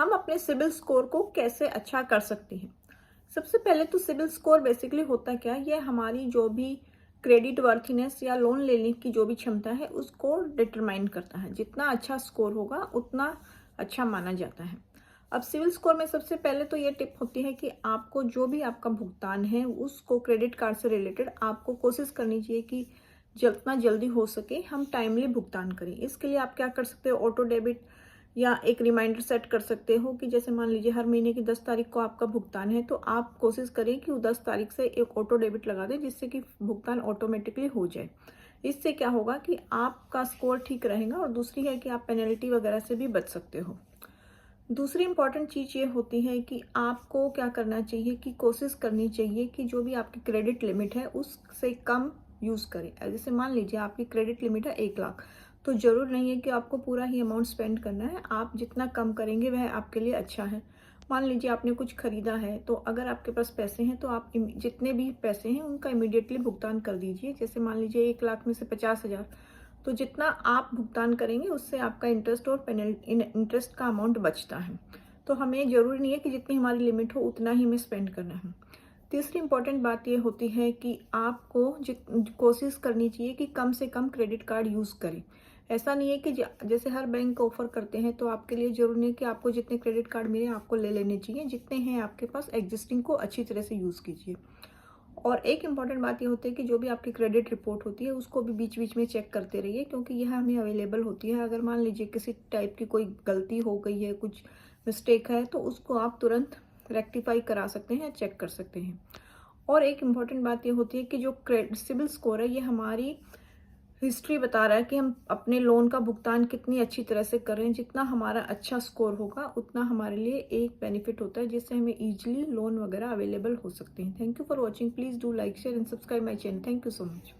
हम अपने CIBIL score को कैसे अच्छा कर सकते हैं। सबसे पहले तो सिबिल स्कोर बेसिकली होता क्या है, ये हमारी जो भी क्रेडिट वर्थीनेस या लोन लेने की जो भी क्षमता है उसको डिटरमाइन करता है। जितना अच्छा स्कोर होगा उतना अच्छा माना जाता है। अब सिविल स्कोर में सबसे पहले तो ये टिप होती है कि आपको जो भी आपका भुगतान है उसको क्रेडिट कार्ड से रिलेटेड आपको कोशिश करनी चाहिए कि जितना जल्दी हो सके हम टाइमली भुगतान करें। इसके लिए आप क्या कर सकते हो, ऑटो डेबिट या एक रिमाइंडर सेट कर सकते हो कि जैसे मान लीजिए हर महीने की 10 तारीख को आपका भुगतान है तो आप कोशिश करें कि वो 10 तारीख से एक ऑटो डेबिट लगा दें जिससे कि भुगतान ऑटोमेटिकली हो जाए। इससे क्या होगा कि आपका स्कोर ठीक रहेगा और दूसरी है कि आप पेनल्टी वगैरह से भी बच सकते हो। दूसरी इंपॉर्टेंट चीज़ ये होती है कि आपको क्या करना चाहिए कि कोशिश करनी चाहिए कि जो भी आपकी क्रेडिट लिमिट है उससे कम यूज़ करें। जैसे मान लीजिए आपकी क्रेडिट लिमिट है 1 लाख, तो ज़रूर नहीं है कि आपको पूरा ही अमाउंट स्पेंड करना है। आप जितना कम करेंगे वह आपके लिए अच्छा है। मान लीजिए आपने कुछ खरीदा है तो अगर आपके पास पैसे हैं तो आप जितने भी पैसे हैं उनका इमीडिएटली भुगतान कर दीजिए। जैसे मान लीजिए 1 लाख में से 50,000, तो जितना आप भुगतान करेंगे उससे आपका इंटरेस्ट और इंटरेस्ट का अमाउंट बचता है। तो हमें ज़रूरी नहीं है कि जितनी हमारी लिमिट हो उतना ही हमें स्पेंड करना है। तीसरी इंपॉर्टेंट बात ये होती है कि आपको कोशिश करनी चाहिए कि कम से कम क्रेडिट कार्ड यूज़ करें। ऐसा नहीं है कि जैसे हर बैंक ऑफर करते हैं तो आपके लिए ज़रूरी नहीं है कि आपको जितने क्रेडिट कार्ड मिले आपको ले लेने चाहिए। जितने हैं आपके पास एग्जिस्टिंग को अच्छी तरह से यूज़ कीजिए। और एक इम्पॉर्टेंट बात ये होती है कि जो भी आपकी क्रेडिट रिपोर्ट होती है उसको भी बीच बीच में चेक करते रहिए, क्योंकि यह हमें अवेलेबल होती है। अगर मान लीजिए किसी टाइप की कोई गलती हो गई है, कुछ मिस्टेक है, तो उसको आप तुरंत रेक्टिफाई करा सकते हैं या चेक कर सकते हैं। और एक इम्पॉर्टेंट बात ये होती है कि जो सिबिल स्कोर है ये हमारी हिस्ट्री बता रहा है कि हम अपने लोन का भुगतान कितनी अच्छी तरह से कर रहे हैं। जितना हमारा अच्छा स्कोर होगा उतना हमारे लिए एक बेनिफिट होता है जिससे हमें इजीली लोन वगैरह अवेलेबल हो सकते हैं। Thank you for watching. Please do like share and subscribe my channel. Thank you so much.